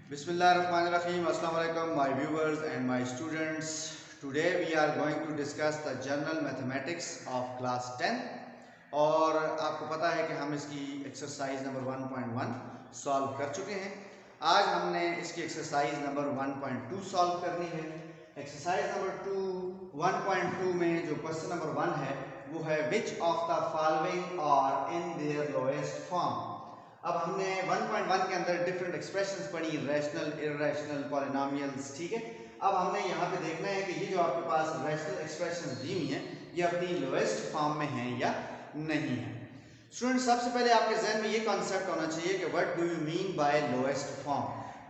Bismillahirrahmanirrahim. Assalamu alaikum, my viewers and my students. Today we are going to discuss the general mathematics of class 10 और आपको पता है कि हम इसकी एक्सरसाइज नंबर 1.1 सॉल्व कर चुके हैं। आज हमने इसकी एक्सरसाइज नंबर 1.2 सॉल्व करनी है। एक्सरसाइज नंबर 1.2 में जो क्वेश्चन नंबर 1 है वो है which of the following are in their lowest form. अब हमने 1.1 के अंदर डिफरेंट एक्सप्रेशंस पढ़ी, रैशनल, इररेशनल, पॉलिनोमियल्स, ठीक है। अब हमने यहाँ पे देखना है कि ये जो आपके पास रैशनल एक्सप्रेशंस दी हुई हैं ये अपनी लोएस्ट फॉर्म में हैं या नहीं है। स्टूडेंट, सबसे पहले आपके जहन में ये कॉन्सेप्ट होना चाहिए कि what do you mean by lowest form.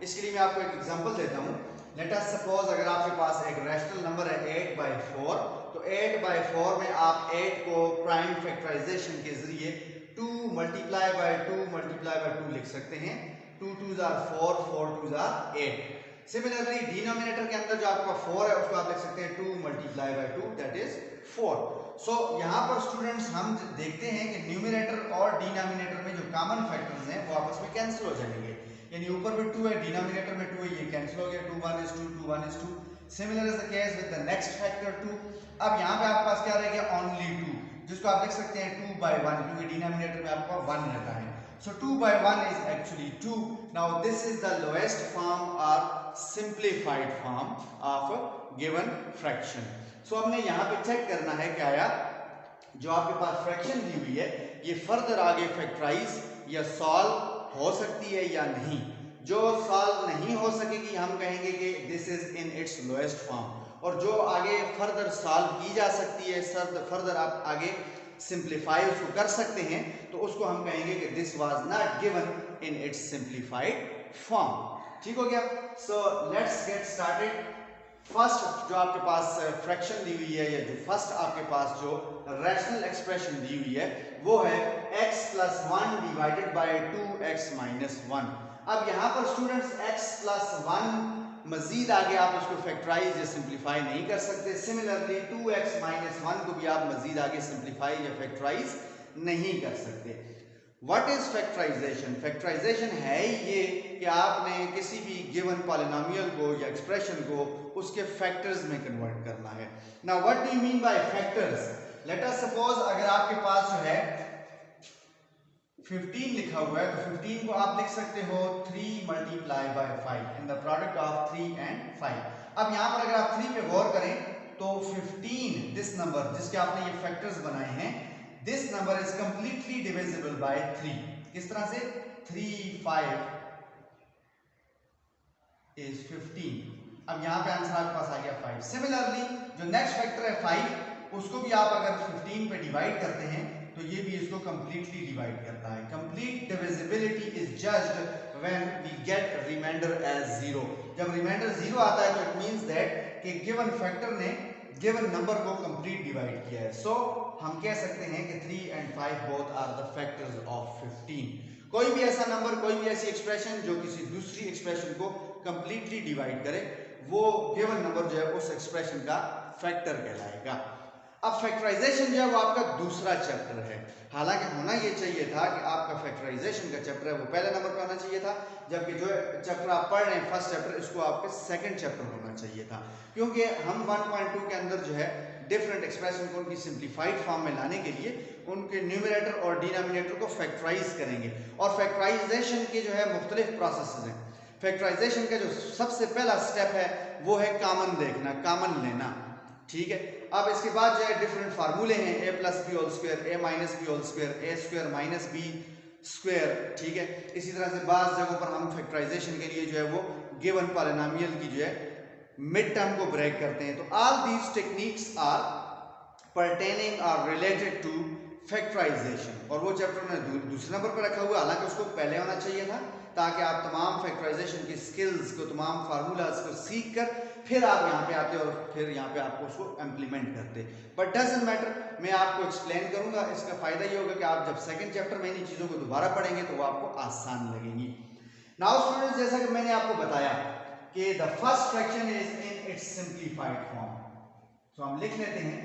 इसके लिए मैं आपको एक एग्जांपल देता हूँ। लेट अस सपोज अगर आपके पास एक रैशनल नंबर है 8/4, तो 8/4 में आप 8 को प्राइम फैक्टराइजेशन के जरिए 2 मल्टीप्लाई बाय 2 लिख सकते हैं। 2 2s are 4, 4 2s are 8। Similarly denominator के अंदर जो आपका 4 है उसको आप लिख सकते हैं 2 मल्टीप्लाई बाय 2 दैट इज 4। सो यहाँ पर स्टूडेंट्स हम देखते हैं कि न्यूमरेटर और डिनोमिनेटर में जो कॉमन फैक्टर्स हैं वो आपस में कैंसिल हो जाएंगे। यानी ऊपर में 2 है, डिनोमिनेटर में 2 है, ये कैंसिल हो गया, 2 1 is 2, 2 1 is 2। Similar is the case with the next factor 2। अब यहाँ पे आपके पास क्या रह गया, ओनली 2, जिसको आप लिख सकते हैं 2/1 क्योंकि डिनोमिनेटर में आपका 1 रहता है। So 2/1 is actually 2. Now this is the lowest form or simplified form of a given fraction. So हमने यहाँ पे चेक करना है क्या आया, जो आपके पास फ्रैक्शन दी हुई है ये फर्दर आगे फैक्टराइज या सॉल्व हो सकती है या नहीं। जो सॉल्व नहीं हो सकेगी हम कहेंगे कि this is in its lowest form, और जो आगे फर्दर सॉल्व की जा सकती है, फर्दर आप आगे सिंप्लीफाई उसको कर सकते हैं, तो उसको हम कहेंगे कि this was not given in its simplified form. ठीक हो गया। So let's get started. First जो आपके पास फ्रैक्शन दी हुई है या जो फर्स्ट आपके पास जो रैशनल एक्सप्रेशन दी हुई है वो है x + 1 डिवाइडेड बाय 2x - 1। अब यहाँ पर स्टूडेंट्स x + 1 मजीद आगे आप इसको फैक्टराइज या सिंप्लीफाई नहीं कर सकते। सिमिलरली 2x - 1 को भी आप मजीद आगे सिंप्लीफाई या फैक्टराइज नहीं कर सकते। What is factorisation? फैक्टराइजेशन है ये कि आपने किसी भी गिवन पॉलिनोमियल को या एक्सप्रेशन को उसके फैक्टर्स में कन्वर्ट करना है। Now what do you mean by factors? Let us suppose अगर आपके पास जो है 15 लिखा हुआ है तो 15 को आप लिख सकते हो 3 multiply by 5 in the product of 3 and 5। अब यहाँ पर अगर आप 3 पे गौर करें तो 15 दिस नंबर जिसके आपने ये फैक्टर्स बनाए हैं, this number is completely divisible by 3। किस तरह से? 3 5 इज 15। अब यहाँ पे आंसर आपके पास आ गया 5। सिमिलरली जो नेक्स्ट फैक्टर है 5 उसको भी आप अगर 15 पे डिवाइड करते हैं तो ये भी इसको कंप्लीटली डिवाइड करता है। Complete divisibility is judged when we get remainder as 0। जब रिमाइंडर 0 आता है तो इट मींस दैट कि गिवन फैक्टर ने गिवन नंबर को कंप्लीट डिवाइड किया है। सो हम कह सकते हैं कि 3 and 5 both are the factors of 15। कोई भी ऐसा नंबर, कोई भी ऐसी एक्सप्रेशन जो किसी दूसरी एक्सप्रेशन को कंप्लीटली डिवाइड करे वो गिवन नंबर जो है उस एक्सप्रेशन का फैक्टर कहलाएगा। अब फैक्टराइजेशन जो है वो आपका दूसरा चैप्टर है। हालांकि होना ये चाहिए था कि आपका फैक्टराइजेशन का चैप्टर है वो पहले नंबर पे होना चाहिए था, जबकि जो चैप्टर आप पढ़ रहे हैं फर्स्ट चैप्टर इसको आपके सेकंड चैप्टर होना चाहिए था, क्योंकि हम 1.2 के अंदर जो है डिफरेंट एक्सप्रेशन को उनकी सिंप्लीफाइड फॉर्म में लाने के लिए उनके न्यूमरेटर और डिनोमिनेटर को फैक्टराइज करेंगे। और फैक्टराइजेशन के जो है मुख्तलिफ प्रोसेस हैं। फैक्टराइजेशन का जो सबसे पहला स्टेप है वो है कॉमन देखना, कॉमन लेना। ठीक है। अब इसके बाद जो है डिफरेंट फार्मूले हैं, a + b whole square, a - b whole square, a square - b square. ठीक है। इसी तरह से बाज़ जगहों पर हम फैक्टराइजेशन के लिए जो है वो गिवन पॉलिनोमियल की जो है मिड टर्म को ब्रेक करते हैं। तो all these techniques are pertaining और रिलेटेड टू फैक्टराइजेशन, और वो चैप्टर मैंने दूसरे नंबर पर रखा हुआ, हालांकि उसको पहले होना चाहिए था ताकि आप तमाम फैक्टराइजेशन की स्किल्स को, तमाम फार्मूलाज को सीख कर फिर आप यहाँ पे आते और फिर यहाँ पे आपको उसको इम्प्लीमेंट करते। बट डजंट मैटर, मैं आपको एक्सप्लेन करूंगा। इसका फायदा ये होगा कि आप जब सेकंड चैप्टर में इन चीज़ों को दोबारा पढ़ेंगे तो वो आपको आसान लगेंगी। नाउ स्टूडेंट्स, जैसा कि मैंने आपको बताया कि the first fraction is in its simplified form, तो हम लिख लेते हैं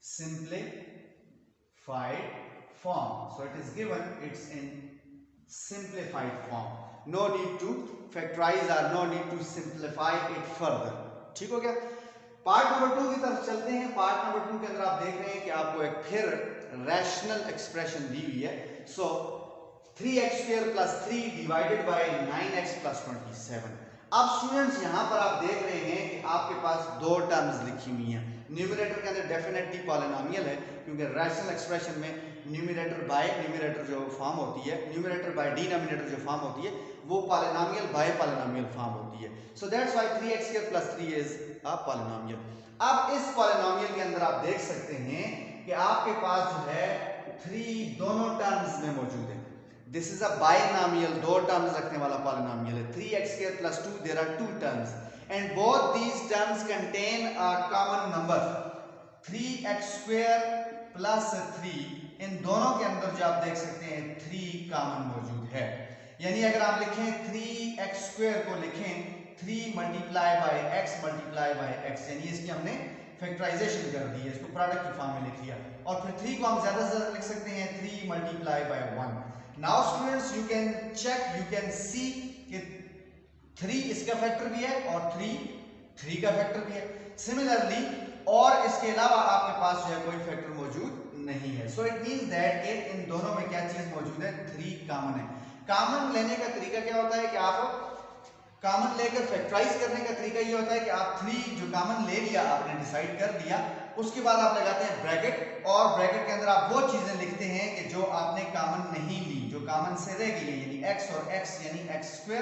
simplified form. So it is given it's in simplified form. No need to factorise और no need to simplify it further. ठीक हो गया। पार्ट नंबर 2 की तरफ चलते हैं। पार्ट नंबर 2 के अंदर आप देख रहे हैं कि आपको एक फिर रैशनल एक्सप्रेशन दी हुई है। सो 3x² + 3 डिवाइडेड बाय 9x + 27। अब स्टूडेंट्स यहां पर आप देख रहे हैं कि आपके पास दो टर्म्स लिखी हुई हैं। न्यूमरेटर के अंदर डेफिनेटली पॉलिनोमियल है, क्योंकि रैशनल एक्सप्रेशन में न्यूमरेटर बाय न्यूमरेटर जो फॉर्म होती है, न्यूमरेटर बाय डिनोमिनेटर जो फॉर्म होती है, वो पॉलिनोमियल बाय पॉलिनोमियल फॉर्म होती है। So that's why 3x² + 3 is a polynomial. अब इस पॉलिनोमियल के अंदर आप देख सकते हैं कि आपके पास जो है 3 दोनों टर्म्स में मौजूद है। दिस इज अ बाइनोमियल, दो टर्म्स रखने वाला पॉलिनोमियल है। 3x² + 2, there are two terms and both these terms contain a common number 3x² + 3। इन दोनों के अंदर जो आप देख सकते हैं 3 कॉमन मौजूद है। यानी अगर आप लिखें 3x² को लिखें 3 × x × x, यानी इसकी हमने फैक्टराइजेशन कर दी है, इसको प्रोडक्ट की फॉर्म में लिख लिया, और फिर 3 को हम ज्यादा से ज्यादा लिख सकते हैं 3 × 1। Now students you can check, you can see कि 3 इसका फैक्टर भी है और 3 का फैक्टर भी है। सिमिलरली और इसके अलावा आपके पास जो है कोई फैक्टर मौजूद नहीं है। So it means that in दोनों में क्या चीज मौजूद है, 3 कॉमन है। कॉमन लेने का तरीका क्या होता है कि आप कॉमन लेकर फैक्टराइज करने का तरीका ये होता है कि आप 3 जो कॉमन ले लिया, आपने डिसाइड कर लिया, उसके बाद आप लगाते हैं ब्रैकेट, और ब्रैकेट के अंदर आप वो चीजें लिखते हैं कि जो आपने कॉमन नहीं ली, जो कॉमन से रह गई, यानी x और x यानी x²,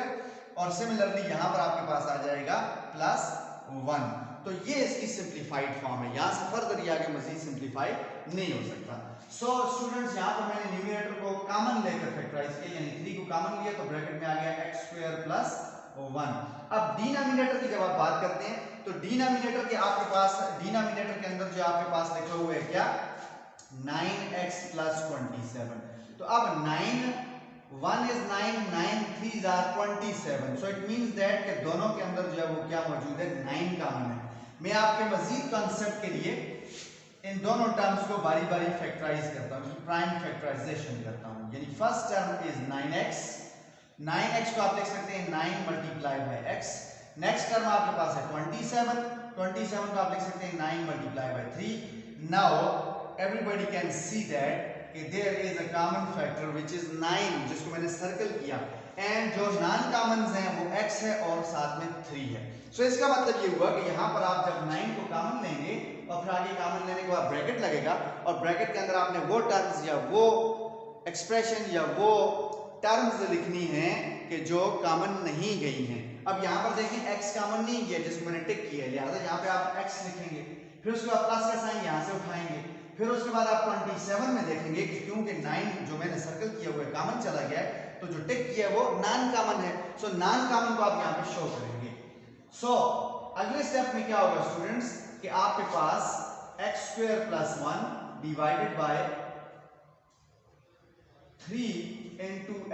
और सिमिलरली यहां पर आपके पास आ जाएगा +1। तो ये इसकी सिंप्लीफाइड फॉर्म है। यहां से फर्दर ये आगे मजीद सिंप्लीफाई नहीं हो सकता। सो स्टूडेंट्स यहां पर मैंने न्यूमरेटर को कॉमन लेकर फैक्टराइज किया, यानी 3 को कॉमन लिया तो ब्रैकेट में आ गया x² + 1। अब डिनोमिनेटर की जब आप बात करते हैं तो डिनोमिनेटर के आपके पास, डिनोमिनेटर के अंदर जो आपके पास लिखा हुआ है क्या, 9x + 27। तो अब 9 1 is 9, 9 3s are 27। So it means that कि दोनों के अंदर जो है वो क्या मौजूद है, 9 कॉमन है। मैं आपके मजीद कांसेप्ट के लिए इन दोनों टर्म्स को बारी बारी फैक्टराइज करता हूं, प्राइम फैक्टराइजेशन करता हूं। यानी first term is 9x, 9x को आप लिख सकते हैं 9 × x। नेक्स्ट टर्म आपके पास है 27, 27 को आप लिख सकते हैं 9 × 3। Now everybody can see that there is a common factor which is 9, जिसको मैंने सर्कल किया, एंड जो नॉन कॉमन्स हैं वो x है और साथ में 3 है। सो इसका मतलब ये हुआ कि यहाँ पर आप जब 9 को कॉमन लेंगे और फिर आगे कॉमन लेने के बाद ब्रैकेट लगेगा, और ब्रैकेट के अंदर आपने वो टर्म्स या वो एक्सप्रेशन या वो टर्म्स लिखनी है कि जो कॉमन नहीं गई हैं। अब यहाँ पर देखें x कॉमन नहीं गया, जिसको मैंने टिक किया है, लिहाजा यहाँ पे आप x लिखेंगे, फिर उसके बाद प्लस का साइन यहाँ से उठाएंगे, फिर उसके बाद आप 27 में देखेंगे कि क्योंकि 9 जो मैंने सर्कल किया हुआ है कॉमन चला गया है, तो जो टिक किया है वो नॉन कॉमन है। सो नॉन कॉमन को आप यहाँ पे शो करेंगे। सो अगले स्टेप में क्या होगा स्टूडेंट्स कि आपके पास x² + 1 डिवाइडेड बाय 3 ×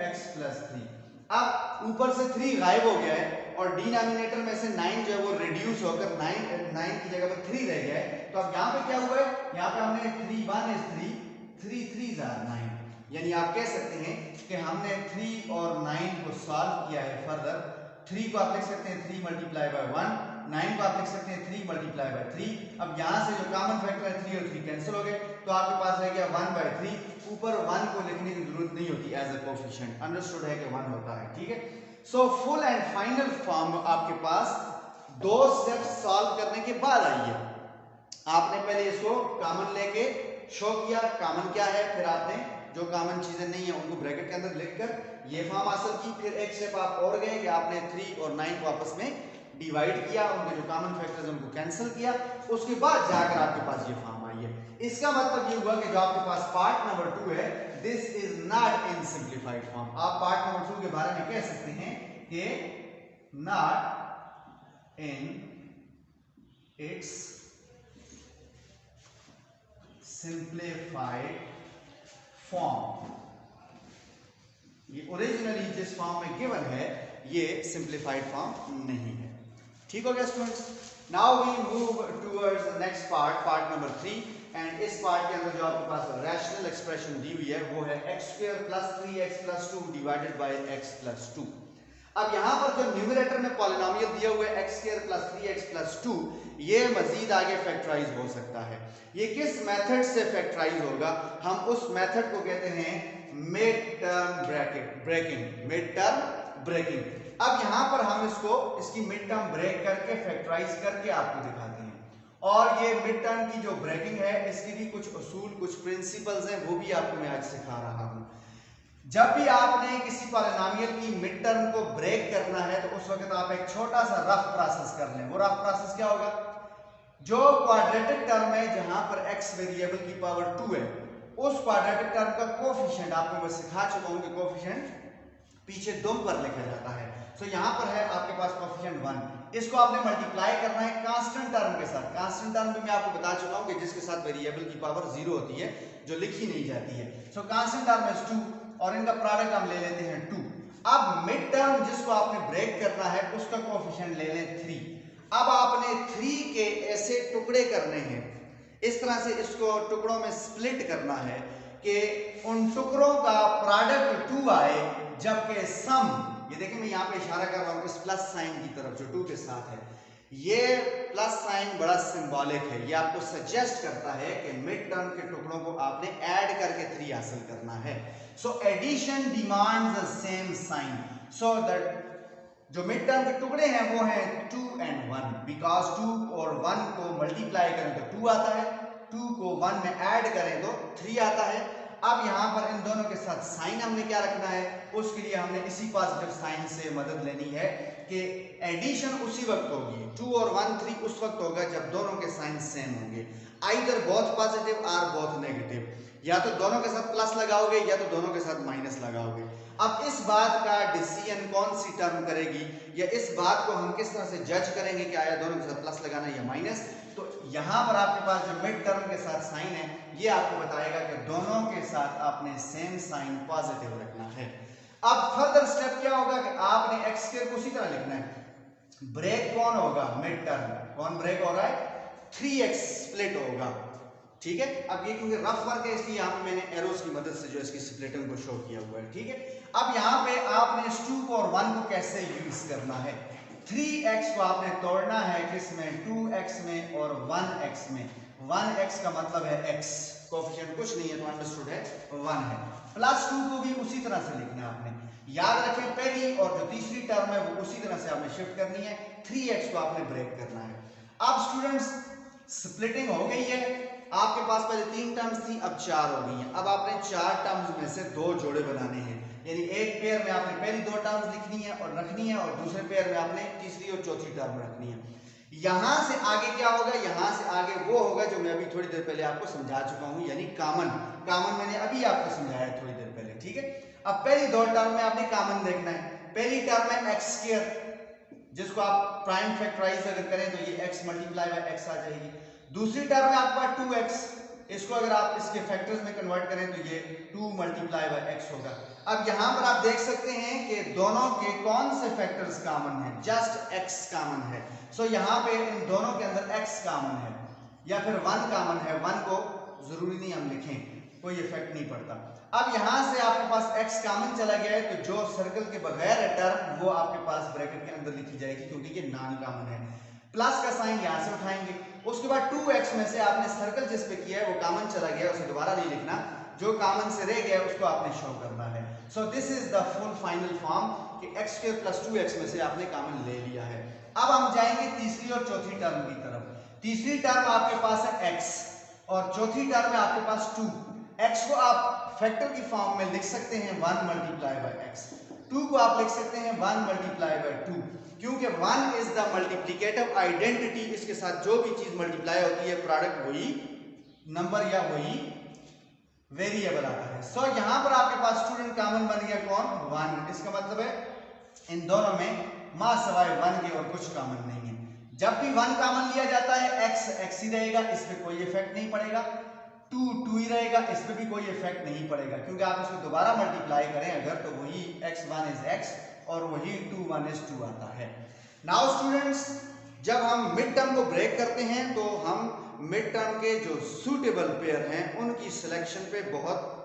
x + 3। अब ऊपर से 3 गायब हो गया है और डिनोमिनेटर में से 9 जो है वो रिड्यूस होकर 9 की जगह पर 3 रह गया है। तो अब यहाँ पे क्या हुआ है, यहाँ पे हमने 3 1 is 3, 3 3s are 9, यानी आप कह सकते हैं कि हमने 3 और 9 को सॉल्व किया है फर्दर। 3 को आप लिख सकते हैं 3 × 1, 9 को आप लिख सकते हैं 3 × 3। अब यहाँ से जो कॉमन फैक्टर है 3 और 3 कैंसिल हो गए, तो आपके पास रह गया 1/3। ऊपर 1 को लिखने की जरूरत नहीं होती एज अ कोफिशिएंट, अंडरस्टूड है कि 1 होता है, ठीक है। So full and final form आपके पास 2 स्टेप्स सॉल्व करने के बाद आई है। आपने पहले इसको कॉमन लेके शो किया कॉमन क्या है, फिर आपने जो कॉमन चीजें नहीं है उनको ब्रैकेट के अंदर लिखकर ये फॉर्म हासिल की। फिर एक स्टेप आप और गए कि आपने 3 और 9 को आपस में डिवाइड किया, उनके जो कॉमन फैक्टर्स हैं उनको कैंसिल किया, उसके बाद जाकर आपके पास ये फॉर्म आई है। इसका मतलब ये हुआ कि जो आपके पास पार्ट नंबर 2 है, this is not in simplified form. आप पार्ट नंबर 2 के बारे में कह सकते हैं कि not in its simplified form. ये ओरिजिनली जिस फॉर्म में गिवन है ये सिंप्लीफाइड फॉर्म नहीं है। ठीक हो गया students. Now we move towards the next part, part number 3, and इस पार्ट के अंदर जो आपके पास रैशनल एक्सप्रेशन दी हुई है वो है x² + 3x + 2 divided by x + 2। अब यहाँ पर जो न्यूमरेटर में पॉलिनोमियल दिया हुआ है x² + 3x + 2, ये मजीद आगे फैक्टराइज हो सकता है। ये किस मेथड से फैक्टराइज होगा? हम उस मेथड को कहते हैं मिड टर्म ब्रेकिंग। अब यहाँ पर हम इसकी मिड टर्म ब्रेक करके फैक्टराइज करके आपको दिखाते हैं। और ये मिड टर्म की जो ब्रेकिंग है इसकी भी कुछ उसूल, कुछ प्रिंसिपल्स हैं, वो भी आपको मैं आज सिखा रहा हूँ। जब भी आपने किसी पॉलिनोमियल की मिड टर्म को ब्रेक करना है तो उस वक्त आप एक छोटा सा रफ प्रोसेस कर लें। वो रफ प्रोसेस क्या होगा? जो क्वाड्रेटिक टर्म है जहां पर x वेरिएबल की पावर 2 है, उस क्वाड्रेटिक टर्म का कोफिशिएंट आपको मैं सिखा चुका हूं कि कोफिशिएंट पीछे दुम पर लिखा जाता है। सो यहां पर है आपके पास कोफिशिएंट 1, इसको आपने मल्टीप्लाई करना है कांस्टेंट टर्म के साथ। कांस्टेंट टर्म भी मैं आपको बता चुका हूं कि जिसके साथ वेरिएबल की पावर 0 होती है, जो लिखी नहीं जाती है। सो कांस्टेंट टर्म इज 2 और इनका प्रोडक्ट हम ले लेते हैं 2। अब मिड टर्म जिसको आपने ब्रेक करना है उसका कोफिशिएंट ले लें 3। अब आपने 3 के ऐसे टुकड़े करने हैं, इस तरह से इसको टुकड़ों में स्प्लिट करना है कि उन टुकड़ों का प्रोडक्ट 2 आए, जबकि सम, ये देखिए मैं यहाँ पे इशारा कर रहा हूँ इस प्लस साइन की तरफ जो 2 के साथ है। ये प्लस साइन बड़ा सिंबॉलिक है, ये आपको सजेस्ट करता है कि मिड टर्म के टुकड़ों को आपने ऐड करके 3 हासिल करना है। So addition demands the same sign, so that जो मिड टर्म के टुकड़े हैं वो हैं 2 and 1, बिकॉज 2 और 1 को मल्टीप्लाई करें तो 2 आता है, 2 को 1 में ऐड करें तो 3 आता है। अब यहाँ पर इन दोनों के साथ साइन हमने क्या रखना है? उसके लिए हमने इसी पॉजिटिव साइन से मदद लेनी है कि एडिशन उसी वक्त होगी, 2 और 1 3 उस वक्त होगा जब दोनों के साइन सेम होंगे। आइदर बोथ पॉजिटिव और बोथ नेगेटिव, या तो दोनों के साथ प्लस लगाओगे या तो दोनों के साथ माइनस लगाओगे। अब इस बात का डिसीजन कौन सी टर्म करेगी, या इस बात को हम किस तरह से जज करेंगे कि आया दोनों के साथ प्लस लगाना या माइनस? तो यहाँ पर आपके पास जो मिड टर्म के साथ साइन है ये आपको बताएगा कि दोनों के साथ आपने सेम साइन पॉजिटिव रखना है। अब फर्दर स्टेप क्या होगा कि आपने x² को उसी तरह लिखना है। ब्रेक कौन होगा? Mid term. कौन ब्रेक हो रहा है? 3x स्प्लिट होगा, ठीक है। अब ये क्योंकि रफ वर्क है इसलिए यहाँ पे मैंने एरोस की मदद से जो इसकी स्प्लिटिंग को शो किया हुआ है, ठीक है। अब यहाँ पे आपने इस 2 को और 1 को कैसे यूज करना है? 3x को आपने तोड़ना है किसमें? 2x में और 1x में। 1x का मतलब है x, कोफिशिएंट कुछ नहीं है तो अंडरस्टूड है 1 है। प्लस 2 को भी उसी तरह से लिखना है आपने। याद रखें पहली और जो तीसरी टर्म है वो उसी तरह से आपने शिफ्ट करनी है। 3x को आपने ब्रेक करना है। अब स्टूडेंट्स स्प्लिटिंग हो गई है, आपके पास पहले 3 टर्म्स थी, अब 4 हो गई हैं। अब आपने 4 टर्म्स में से 2 जोड़े बनाने हैं, यानी एक पेयर में आपने पहली 2 टर्म्स लिखनी है और रखनी है, और दूसरे पेयर में आपने तीसरी और चौथी टर्म रखनी है। यहां से आगे क्या होगा? यहां से आगे वो होगा जो मैं अभी थोड़ी देर पहले आपको समझा चुका हूं, यानी कॉमन मैंने अभी आपको समझाया थोड़ी देर पहले, ठीक है। अब पहली 2 टर्म में आपने कॉमन देखना है। पहली टर्म है x², जिसको आप प्राइम फैक्टराइज अगर करें तो ये x मल्टीप्लाई बाय x आ जाएगी। दूसरी टर्म है आपका 2x, इसको अगर आप इसके फैक्टर्स में कन्वर्ट करें तो ये 2 मल्टीप्लाई बाय x होगा। अब यहां पर आप देख सकते हैं कि दोनों के कौन से फैक्टर्स कॉमन हैं? जस्ट x कॉमन है। सो यहां पे इन दोनों के अंदर x कॉमन है या फिर 1 कॉमन है। 1 को जरूरी नहीं हम लिखें, कोई इफेक्ट नहीं पड़ता। अब यहां से आपके पास x कॉमन चला गया है तो जो सर्कल के बगैर है टर्म वो आपके पास ब्रैकेट के अंदर लिखी जाएगी क्योंकि ये नॉन कॉमन है। प्लस का साइन यहां से उठाएंगे, उसके बाद 2x में से आपने सर्कल जिस पे किया है वो कॉमन चला गया, उसे दोबारा नहीं लिखना, जो कॉमन से रह गया उसको आपने शो करना है। So this is the full final form कि x² + 2x में से आपने कॉमन ले लिया है। अब हम जाएंगे तीसरी और चौथी टर्म की तरफ। तीसरी टर्म आपके पास है x और चौथी टर्म है आपके पास 2। x को आप फैक्टर की फॉर्म में लिख सकते हैं 1 मल्टीप्लाई बाय x, 2 को आप लिख सकते हैं 1 मल्टीप्लाई बाय 2, क्योंकि 1 इज द मल्टीप्लिकेटिव आइडेंटिटी। इसके साथ जो भी चीज मल्टीप्लाई होती है प्रोडक्ट वही नंबर या वही वेरिएबल आता है। सो यहां पर आपके पास स्टूडेंट कॉमन बन गया कौन? 1। इसका मतलब है इन दोनों में मां सवाए 1 के और कुछ कॉमन नहीं है। जब भी 1 कॉमन लिया जाता है x ही रहेगा, इस पे कोई इफेक्ट नहीं पड़ेगा। 2 ही रहेगा, इस पे भी कोई इफेक्ट नहीं पड़ेगा क्योंकि आप इसको दोबारा मल्टीप्लाई करें अगर तो वही x1 इज x और वही 2 1 इज 2 आता है। नाउ स्टूडेंट्स जब हम मिड टर्म को ब्रेक करते हैं तो हम मिड टर्म के जो सूटेबल पेयर हैं उनकी सिलेक्शन पे बहुत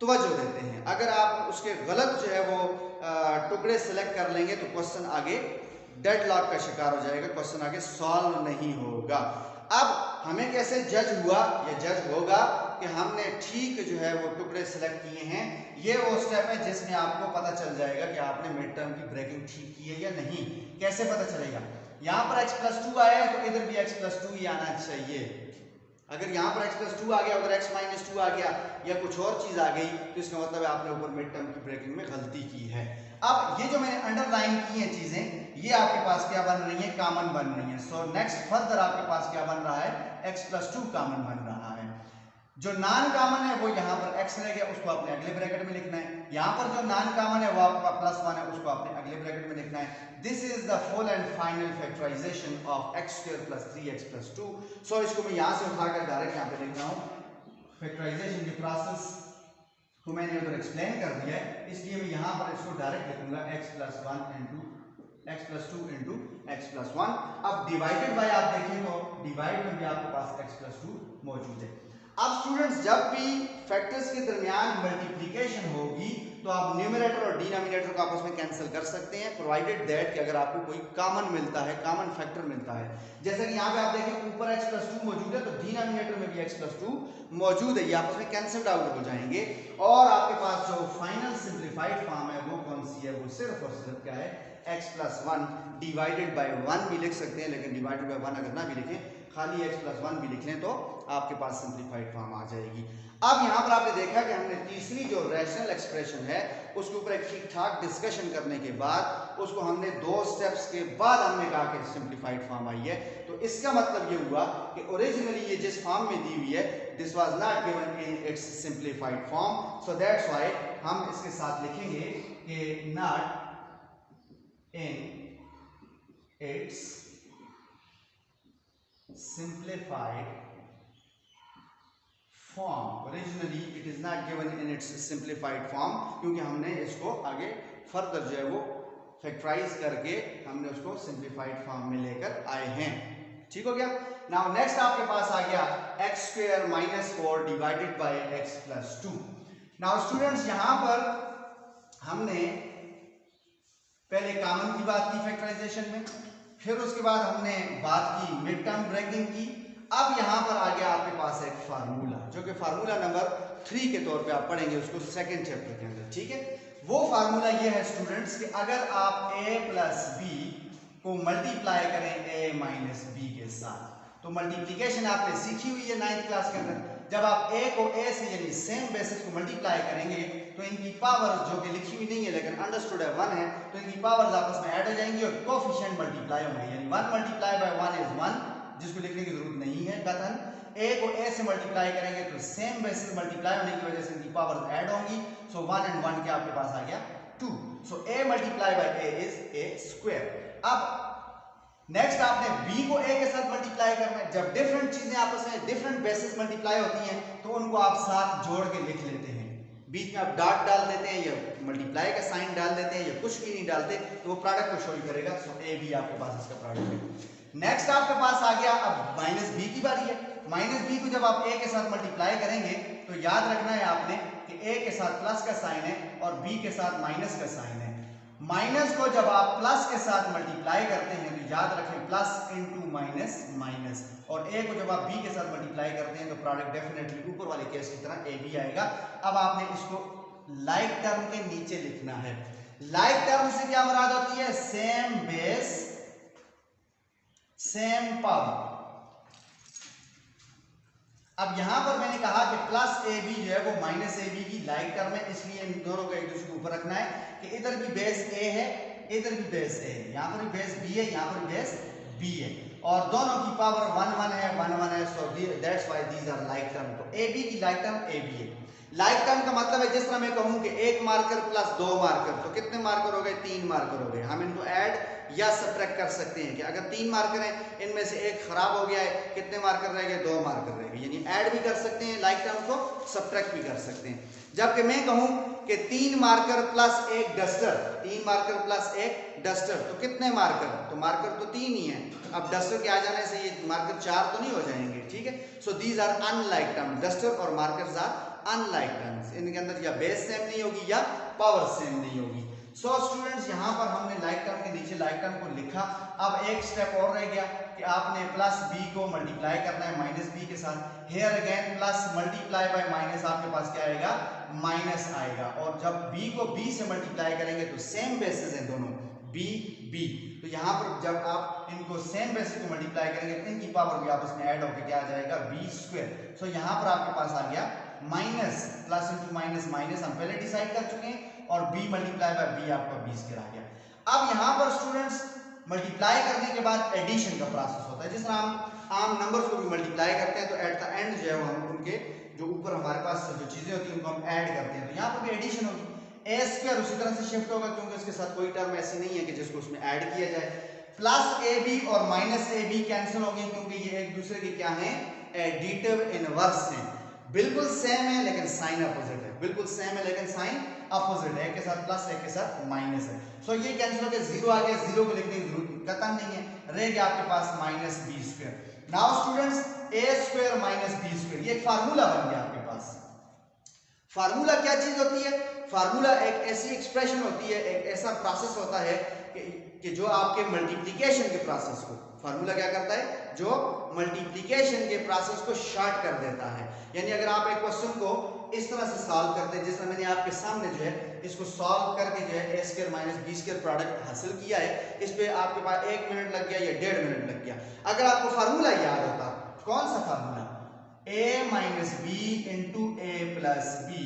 तवज्जो देते हैं। अगर आप उसके गलत जो है वो टुकड़े सेलेक्ट कर लेंगे तो क्वेश्चन आगे डेडलॉक का शिकार हो जाएगा, क्वेश्चन आगे सॉल्व नहीं होगा। अब हमें कैसे जज हुआ या जज होगा कि हमने ठीक जो है वो टुकड़े सेलेक्ट किए हैं, ये वो स्टेप है जिसमें आपको पता चल जाएगा कि आपने मिड टर्म की ब्रेकिंग ठीक की है या नहीं। कैसे पता चलेगा? यहाँ पर x+2 आया है तो इधर भी x+2 ही आना चाहिए। अगर यहाँ पर x+2 आ गया, उधर x-2 आ गया या कुछ और चीज आ गई तो इसका मतलब है आपने ऊपर मिड टर्म की ब्रेकिंग में गलती की है। अब ये जो मैंने अंडरलाइन की हैं चीजें, ये आपके पास क्या बन रही है? कॉमन बन रही है। सो नेक्स्ट फर्दर आपके पास क्या बन रहा है? x+2 कॉमन बन रहा है। जो नॉन कॉमन है वो यहाँ पर x रह गया, उसको आपने अगले ब्रैकेट में लिखना है। यहाँ पर जो नॉन कॉमन है वो आपका +1 है, उसको आपने अगले ब्रैकेट में लिखना है। This is the full and final factorisation of x² + 3x+2। So इसको मैं यहाँ से उठाकर डायरेक्ट यहाँ पे लिख रहा हूँ। फैक्टराइजेशन की प्रोसेस को मैंने उधर एक्सप्लेन कर दिया है, इसलिए मैं यहाँ पर इसको डायरेक्ट लिखूंगा x+2 इंटू x+1। अब डिवाइडेड बाय आप देखें तो डिवाइड में भी आपके पास x+2 मौजूद है। अब स्टूडेंट्स जब भी फैक्टर्स के दरमियान मल्टीप्लिकेशन होगी तो आप न्यूमरेटर और डिनोमिनेटर को आपस में कैंसिल कर सकते हैं, प्रोवाइडेड दैट कि अगर आपको कोई कॉमन मिलता है, कॉमन फैक्टर मिलता है। जैसे कि यहाँ पे आप देखें ऊपर x+2 मौजूद है तो डिनोमिनेटर में भी x+2 मौजूद है, ये आपस में कैंसिल्ड आउट हो जाएंगे और आपके पास जो फाइनल सिंप्लीफाइड फॉर्म है वो कौन सी है? वो सिर्फ और सिर्फ क्या है? x+1 डिवाइडेड बाय 1 भी लिख सकते हैं, लेकिन डिवाइडेड बाय 1 अगर ना भी लिखें, खाली x+1 भी लिख लें तो आपके पास सिंप्लीफाइड फॉर्म आ जाएगी। अब यहाँ पर आपने देखा कि हमने तीसरी जो रैशनल एक्सप्रेशन है उसके ऊपर एक ठीक ठाक डिस्कशन करने के बाद उसको हमने 2 स्टेप्स के बाद हमने कहा कि सिंप्लीफाइड फॉर्म आई है। तो इसका मतलब ये हुआ कि ओरिजिनली ये जिस फॉर्म में दी हुई है this was not given in its simplified form, so that's why हम इसके साथ लिखेंगे कि not in its simplified form. Originally it is not given in its simplified form, क्योंकि हमने इसको आगे फर्दर जो है वो फैक्टराइज करके हमने उसको सिंप्लीफाइड फॉर्म में लेकर आए हैं। ठीक हो गया? नाउ नेक्स्ट आपके पास आ गया x² - 4 divided by x+2। Now students यहां पर हमने पहले कॉमन की बात की फैक्टराइजेशन में, फिर उसके बाद हमने बात की मिड टर्म ब्रेकिंग की। अब यहां पर आ गया आपके पास एक फार्मूला जो कि फार्मूला नंबर 3 के तौर पे आप पढ़ेंगे उसको सेकंड चैप्टर के अंदर। ठीक है, वो फार्मूला ये है स्टूडेंट्स कि अगर आप a + b को मल्टीप्लाई करें a - b के साथ, तो मल्टीप्लिकेशन आपने सीखी हुई है 9th क्लास के अंदर। जब आप a को a से यानी सेम बेसिस को मल्टीप्लाई करेंगे तो इनकी पावर्स जो कि लिखी हुई नहीं है लेकिन अंडरस्टूड है 1 है, तो इनकी पावर्स आपस में ऐड हो जाएंगी और कोएफिशिएंट मल्टीप्लाई होंगे, यानी 1 × 1 इज 1, जिसको लिखने की जरूरत नहीं है। कथन a को a से मल्टीप्लाई करेंगे तो सेम बेसिस मल्टीप्लाई होने की वजह से इनकी पावर्स ऐड होंगी, सो 1 and 1 के आपके पास आ गया 2, सो a × a इज a²। अब नेक्स्ट आपने b को a के साथ मल्टीप्लाई करना है। जब डिफरेंट चीजें आपस में डिफरेंट बेसिस मल्टीप्लाई होती हैं तो उनको आप साथ जोड़ के लिख लेते हैं, बीच में आप डॉट डाल देते हैं या मल्टीप्लाई का साइन डाल देते हैं या कुछ भी नहीं डालते तो वो प्रोडक्ट को शो करेगा। सो a b आपके पास इसका प्रोडक्ट है। नेक्स्ट आपके पास आ गया अब -b की बारी है। -b को जब आप a के साथ मल्टीप्लाई करेंगे तो याद रखना है आपने कि a के साथ प्लस का साइन है और b के साथ माइनस का साइन है। माइनस को जब आप प्लस के साथ मल्टीप्लाई करते हैं तो याद रखें प्लस इंटू माइनस माइनस, और a को जब आप b के साथ मल्टीप्लाई करते हैं तो प्रोडक्ट डेफिनेटली ऊपर वाले केस की तरह a b आएगा। अब आपने इसको लाइक टर्म के नीचे लिखना है। लाइक टर्म से क्या मुराद होती है? Same base same power. अब यहां पर मैंने कहा कि प्लस ए बी जो है वो माइनस ए बी की लाइक टर्म है, इसलिए इन दोनों को एक दूसरे के ऊपर रखना है कि इधर भी बेस ए है इधर भी बेस ए है, यहां पर भी बेस बी है यहां पर बेस बी है और दोनों की पावर 1 1 है 1 1 है, so that's why these are like term. तो ए बी की लाइक टर्म ए बी है। लाइक टर्म का मतलब है जिस तरह मैं कहूं कि 1 मार्कर प्लस 2 मार्कर, तो कितने मार्कर हो गए? 3 मार्कर हो गए। हम इनको ऐड या सब्ट्रैक्ट कर सकते हैं कि अगर 3 मार्कर हैं इनमें से एक खराब हो गया है, कितने मार्कर रह गए? 2 मार्कर रह गए, यानी ऐड भी कर सकते हैं लाइक टर्म को, सब्ट्रैक्ट भी कर सकते हैं। जबकि मैं कहूं कि 3 marker plus 1 duster, 3 marker plus 1 duster, तो कितने मार्कर? तो मार्कर तो 3 ही है। अब डस्टर के आ जाने से ये मार्कर 4 तो नहीं हो जाएंगे। ठीक है, so these are unlike term, duster और मार्कर्स आर अनलाइक टर्म्स, इनके अंदर या बेस सेम नहीं होगी या पावर सेम नहीं होगी। सो स्टूडेंट्स यहाँ पर हमने लाइक टर्म के नीचे लाइक टर्म को लिखा। अब एक स्टेप और रह गया कि आपने प्लस बी को मल्टीप्लाई करना है माइनस बी के साथ। Here again plus multiply by minus, आपके पास क्या आएगा, माइनस आएगा। और जब b को b से मल्टीप्लाई करेंगे तो सेम बेसिस है दोनों, b b, तो यहाँ पर जब आप इनको सेम बेसिस को मल्टीप्लाई करेंगे तो इनकी पावर भी आपस में ऐड होकर क्या आ जाएगा, b स्क्वायर। सो यहाँ पर आपके पास आ गया minus, plus into minus minus हम पहले डिसाइड कर चुके हैं, और b मल्टीप्लाई बाय b आपका b स्क्वायर आ गया। अब यहाँ पर स्टूडेंट्स मल्टीप्लाई करने के बाद एडिशन का प्रोसेस होता है। जिस तरह हम आम नंबर्स को भी मल्टीप्लाई करते हैं तो एट द एंड जो है वो हम उनके जो ऊपर हमारे पास जो चीजें होती हैं उनको हम ऐड करते हैं, तो यहाँ पर भी एडिशन होगी। ए स्क्वायर उसी तरह से शिफ्ट होगा क्योंकि उसके साथ कोई टर्म ऐसी नहीं है कि जिसको उसमें ऐड किया जाए। प्लस ए बी और माइनस ए बी कैंसिल होंगे क्योंकि ये एक दूसरे के क्या हैं, एडिटिव इनवर्स हैं। बिल्कुल सेम है लेकिन साइन अपोजिट है, बिल्कुल सेम है लेकिन साइन अपोजिट है, एक के साथ प्लस एक के साथ माइनस है। सो ये कैंसिल होकर जीरो आ गया, जीरो को लिखने की जरूरत कतई नहीं है, रह गया आपके पास minus B square. Now students A square minus B square, ये एक फार्मूला बन गया आपके पास। फार्मूला क्या चीज होती है, फार्मूला एक ऐसी एक्सप्रेशन होती है, एक ऐसा प्रोसेस होता है कि जो आपके मल्टीप्लिकेशन के प्रोसेस को, फार्मूला क्या करता है, जो मल्टीप्लिकेशन के प्रोसेस को शॉर्ट कर देता है। यानी अगर आप एक क्वेश्चन को इस तरह से सॉल्व करते हैं, जिस तरह मैंने आपके सामने जो है इसको सॉल्व करके जो है A square minus B square product हासिल किया है, इस पे आपके पास 1 मिनट लग गया या 1.5 मिनट लग गया। अगर आपको फार्मूला याद होता, कौन सा formula, a minus B into A plus B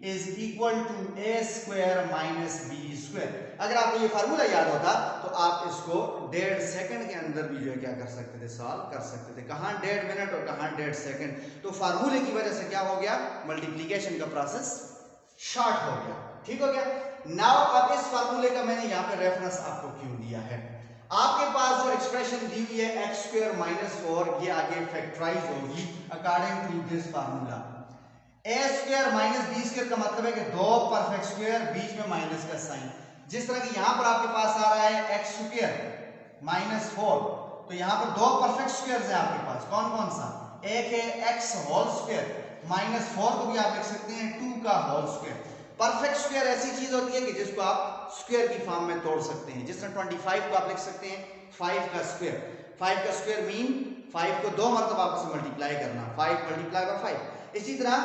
is equal to A square minus B square. अगर आपको ये फार्मूला याद होता तो आप इसको 1.5 सेकंड के अंदर भी जो है क्या कर सकते थे, सॉल्व कर सकते थे। कहाँ 1.5 मिनट और कहाँ 1.5 सेकंड, तो फार्मूले की वजह से क्या हो गया, मल्टीप्लिकेशन का प्रोसेस शॉर्ट हो गया। ठीक हो गया। नाउ अब इस फार्मूले का मैंने यहाँ पे रेफरेंस आपको क्यों दिया है, आपके पास जो एक्सप्रेशन दी हुई है एक्स स्क्वायर माइनस 4, ये आगे फैक्टराइज होगी according to this formula. A square minus B square का मतलब है कि दो परफेक्ट स्क्वायर बीच में माइनस का साइन। जिस तरह की यहां पर आपके पास आ रहा है एक्स स्क्वायर माइनस 4, तो यहां पर दो परफेक्ट स्क्वायर्स हैं आपके पास, कौन कौन सा, एक है एक्स होल स्क्वायर माइनस 4 को भी आप लिख सकते हैं 2 का होल स्क्वायर। परफेक्ट स्क्वायर ऐसी चीज होती है कि जिसको आप स्क्वायर की फॉर्म में तोड़ सकते हैं। जिस तरह 25 को आप लिख सकते हैं 5 का स्क्वायर, 5 का स्क्वायर मीन 5 को दो मरतबा आपस में मल्टीप्लाई करना, 5 मल्टीप्लाई बाय 5। इसी तरह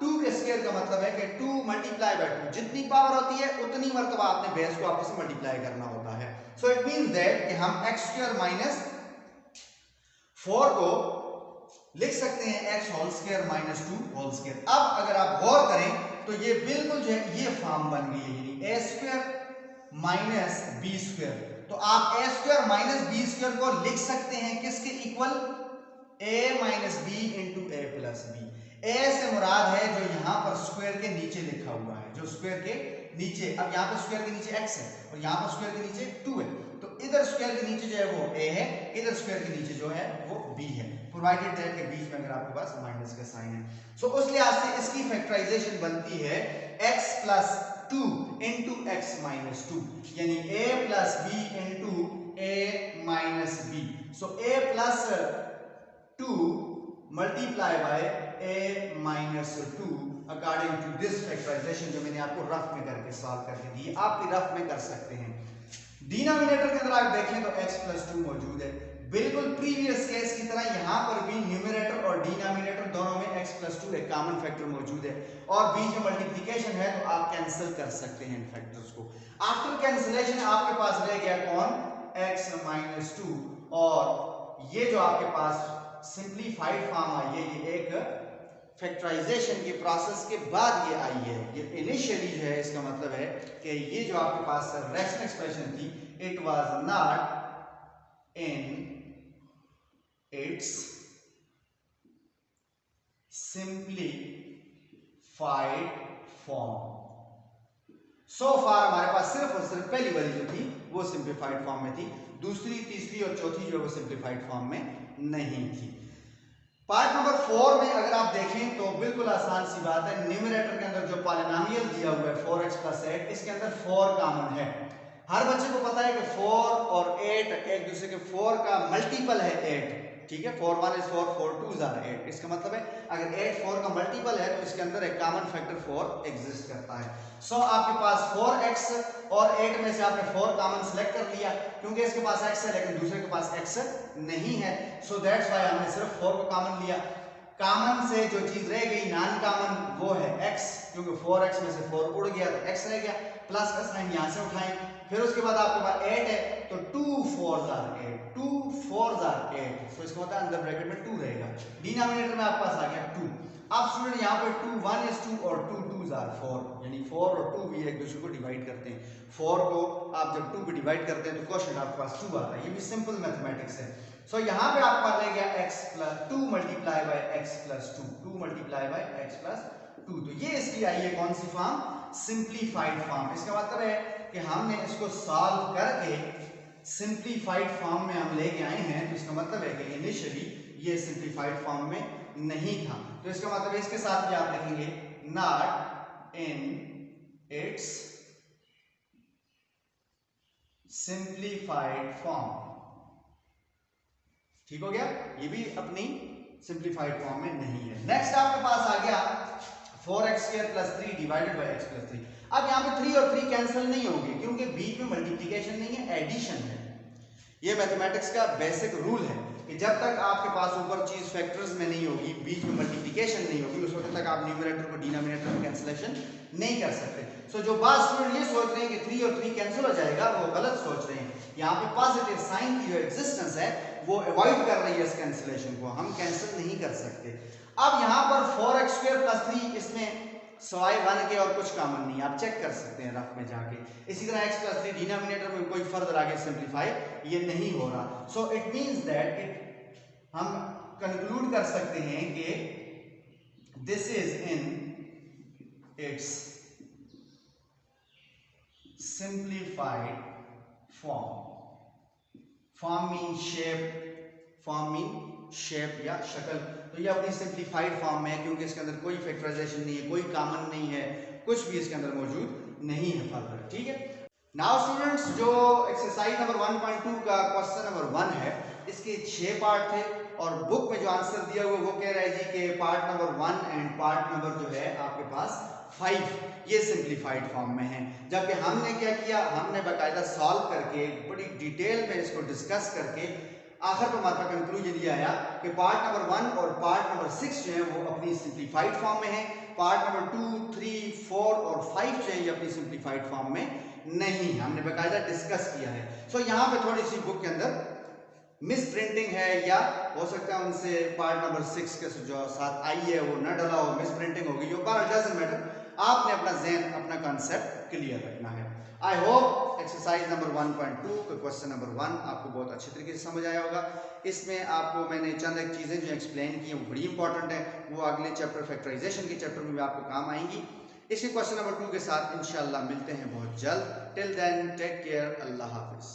2 के स्क्वायर का मतलब है कि 2 मल्टीप्लाई बाय 2, जितनी पावर होती है उतनी मरतबा आपने बेस को आपस में मल्टीप्लाई करना होता है। सो इट मींस दैट कि हम x स्क्वायर माइनस 4 को लिख सकते हैं x whole square minus 2 whole square. अब अगर आप गौर करें तो ये बिल्कुल जो है ये फॉर्म बन गई है, यानी a square minus b square. तो आप a square minus b square को लिख सकते हैं किसके equal, a minus b into a plus b। a से मुराद है जो यहाँ पर स्क्वायर के नीचे लिखा हुआ है, जो स्क्वायर के नीचे, अब यहाँ पर स्क्वायर के नीचे x है और यहाँ पर स्क्वायर के नीचे 2 है, तो इधर स्क्वायर के नीचे जो है वो a है, इधर स्क्वायर के नीचे जो है वो b है, प्रोवाइडेड दैट के बीच में अगर आपके पास माइनस का साइन है। सो उस लिहाज से इसकी फैक्टराइजेशन बनती है x plus 2 into x minus 2, यानी a plus b into a minus b। So a plus 2 multiply by a minus 2 according to this factorisation, जो मैंने आपको रफ में करके सॉल्व करके दी, आप भी रफ में कर सकते हैं। डिनोमिनेटर के अंदर आप देखें तो x प्लस 2 मौजूद है, बिल्कुल प्रीवियस केस की तरह यहाँ पर भी न्यूमरेटर और डिनोमिनेटर दोनों में x प्लस 2 एक कॉमन फैक्टर मौजूद है और बीच में मल्टीप्लिकेशन है, तो आप कैंसिल कर सकते हैं इन फैक्टर्स को। आफ्टर कैंसिलेशन आपके पास रह गया कौन, x माइनस 2, और ये जो आपके पास सिंप्लीफाइड फॉर्म आई है, ये एक फैक्टराइजेशन के प्रोसेस के बाद ये आई है। ये इनिशियली जो है इसका मतलब है कि ये जो आपके पास रेशनल एक्सप्रेशन थी, it was not in its simplified form. So far हमारे पास सिर्फ और सिर्फ पहली वाली जो थी वो सिंप्लीफाइड फॉर्म में थी, दूसरी तीसरी और चौथी जो वो सिंप्लीफाइड फॉर्म में नहीं थी। पार्ट नंबर 4 में अगर आप देखें तो बिल्कुल आसान सी बात है, न्यूमरेटर के अंदर जो पॉलिनोमियल दिया हुआ है 4x प्लस 8, इसके अंदर 4 कॉमन है। हर बच्चे को पता है कि 4 और 8 एक दूसरे के 4 का मल्टीपल है 8, ठीक है, 4 1 is 4, 4 2s are 8। इसका मतलब है अगर 8 4 का मल्टीपल है तो इसके अंदर एक कॉमन फैक्टर 4 एग्जिस्ट करता है। सो आपके पास 4x और 8 में से आपने 4 कॉमन सेलेक्ट कर लिया, क्योंकि इसके पास x है लेकिन दूसरे के पास x नहीं है। सो दैट्स व्हाई हमने सिर्फ 4 को कॉमन लिया। कॉमन से जो चीज रह गई नॉन कॉमन वो है x, क्योंकि 4x में से 4 उड़ गया तो x रह गया, प्लस का साइन यहां से उठाएं। फिर उसके बाद आपके पास 8 है तो 2 4s are 8, 2 4s are 8। तो इसका मतलब अंदर ब्रैकेट में 2 रहेगा, डिनोमिनेटर में आपके पास आ गया 2। अब स्टूडेंट यहाँ पर 2 1 is 2 और 2 2s are 4, यानी 4 और 2 भी एक दूसरे को डिवाइड करते हैं। 4 को आप जब 2 को डिवाइड करते हैं तो क्वेश्चन आपके पास 2 आता है। ये भी सिंपल मैथमेटिक्स है। सो यहाँ पे आपके पास रह गया x plus 2 multiply bye x plus 2, 2 multiply bye x plus 2। तो ये इसकी आई है कौन सी फॉर्म? Simplified form. इसका मतलब है कि हमने इसको सॉल्व करके सिंप्लीफाइड फॉर्म में हम लेके आए हैं। तो इसका मतलब है कि इनिशियली ये सिंप्लीफाइड फॉर्म में नहीं था। तो इसका मतलब है इसके साथ भी आप लिखेंगे not in its simplified form. ठीक हो गया, ये भी अपनी सिंप्लीफाइड फॉर्म में नहीं है। नेक्स्ट आपके पास आ गया 4x² + 3 डिवाइडेड बाय x + 3। अब यहाँ पे 3 और 3 कैंसिल नहीं होंगे क्योंकि बीच में मल्टीप्लिकेशन नहीं है, एडिशन है। ये मैथमेटिक्स का बेसिक रूल है कि जब तक आपके पास ऊपर चीज फैक्टर्स में नहीं होगी, बीच में मल्टीप्लिकेशन नहीं होगी, उस वक्त तक आप न्यूमरेटर को डिनोमिनेटर में कैंसिलेशन नहीं कर सकते। सो जो बात स्टूडेंट ये सोच रहे हैं कि 3 और 3 कैंसिल हो जाएगा, वो गलत सोच रहे हैं। यहाँ पे पॉजिटिव साइन की जो एग्जिस्टेंस है वो अवॉइड कर रही है इस कैंसिलेशन को, हम कैंसिल नहीं कर सकते। अब यहाँ पर 4x² + 3 इसमें सवाई 1 के और कुछ कॉमन नहीं, आप चेक कर सकते हैं रफ में जाके। इसी तरह x + 3 डिनोमिनेटर में कोई फर्दर आगे सिंप्लीफाई ये नहीं हो रहा। सो इट मींस दैट हम कंक्लूड कर सकते हैं कि this is in its simplified form. Form mean shape, form mean shape या शक्ल। तो ये अपनी सिंप्लीफाइड फॉर्म में है क्योंकि इसके अंदर कोई फैक्टराइजेशन नहीं है, कोई कॉमन नहीं है, कुछ भी इसके अंदर मौजूद नहीं है फर्दर। ठीक है, नाउ स्टूडेंट्स जो एक्सरसाइज नंबर 1.2 का क्वेश्चन नंबर 1 है, इसके 6 पार्ट थे और बुक में जो आंसर दिया हुआ वो कह रहा है जी कि part number 1 and part number जो है आपके पास 5 ये सिंप्लीफाइड फॉर्म में है। जबकि हमने क्या किया, हमने बाकायदा सॉल्व करके बड़ी डिटेल में इसको डिस्कस करके आखिर पर हमारा कंक्लूजन ये आया कि पार्ट नंबर 1 और पार्ट नंबर 6 जो है वो अपनी सिंप्लीफाइड फॉर्म में है, पार्ट नंबर 2 3 4 और 5 जो है ये अपनी सिंप्लीफाइड फॉर्म में नहीं, हमने बाकायदा डिस्कस किया है। सो यहाँ पे थोड़ी सी बुक के अंदर मिस प्रिंटिंग है या हो सकता है उनसे पार्ट नंबर 6 के जो साथ आई है वो न डला हो, मिस प्रिंटिंग होगी, यो पर डजंट मैटर, आपने अपना ज़हन अपना कॉन्सेप्ट क्लियर रखना है। आई होप एक्सरसाइज नंबर 1.2 का क्वेश्चन नंबर 1 आपको बहुत अच्छे तरीके से समझ आया होगा। इसमें आपको मैंने चंद एक चीज़ें जो एक्सप्लेन की हैं वो बड़ी इंपॉर्टेंट है, वो अगले चैप्टर फैक्टराइजेशन के चैप्टर में भी आपको काम आएंगी। इसके क्वेश्चन नंबर 2 के साथ इंशाल्लाह मिलते हैं बहुत जल्द। टिल देन टेक केयर, अल्लाह हाफिज़।